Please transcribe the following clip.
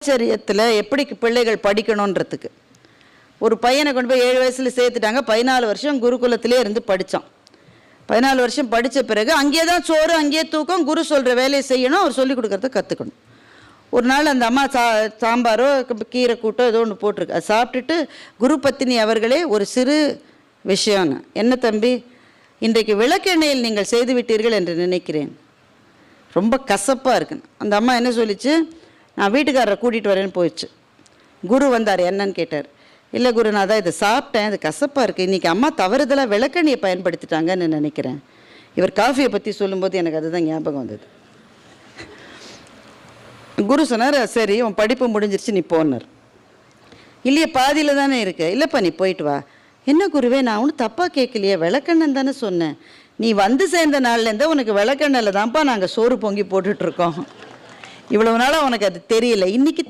பிரம்மச்சரியத்தில் எப்படி பிள்ளைகள் படிக்கணுன்றதுக்கு ஒரு பையனை கொண்டு போய் 7 வயசில் சேர்த்துட்டாங்க. 14 வருஷம் குருகுலத்திலே இருந்து படித்தான். 14 வருஷம் படித்த பிறகு அங்கேயே தான் சோறு, அங்கேயே தூக்கம், குரு சொல்கிற வேலையை செய்யணும், அவர் சொல்லிக் கொடுக்குறத கற்றுக்கணும். ஒரு நாள் அந்த அம்மா சாம்பாரோ கீரை கூட்டோ ஏதோ ஒன்று போட்டிருக்கு. அதை சாப்பிட்டுட்டு குரு பத்தினி அவர்களே ஒரு சிறு விஷயம்னு, என்ன தம்பி, இன்றைக்கு விளக்கெண்ணெயில் நீங்கள் செய்து விட்டீர்கள் என்று நினைக்கிறேன், ரொம்ப கசப்பாக இருக்குன்னு. அந்த அம்மா என்ன சொல்லிச்சு, நான் வீட்டுக்காரரை கூட்டிகிட்டு வரேன்னு போயிடுச்சு. குரு வந்தார், என்னன்னு கேட்டார். இல்லை குரு, நான் தான் இதை சாப்பிட்டேன், அது கசப்பாக இருக்குது, இன்றைக்கி அம்மா தவறுதலாக விளக்கெண்ணியை பயன்படுத்திட்டாங்கன்னு நினைக்கிறேன். இவர் காஃபியை பற்றி சொல்லும்போது எனக்கு அதுதான் ஞாபகம் வந்தது. குரு சொன்னார், சரி உன் படிப்பு முடிஞ்சிருச்சு, நீ போனார். இல்லையே பாதியில் தானே இருக்கு. இல்லைப்பா நீ போயிட்டு வா. என்ன குருவே, நான் ஒன்றும் தப்பாக கேட்கலையே, விளக்கெண்ணன் தானே சொன்னேன். நீ வந்து சேர்ந்த நாள்லேருந்தே உனக்கு விளக்கெண்ணில் தான்ப்பா நாங்கள் சோறு பொங்கி போட்டுட்ருக்கோம். இவ்வளவு நாளாக உனக்கு அது தெரியல, இன்றைக்கி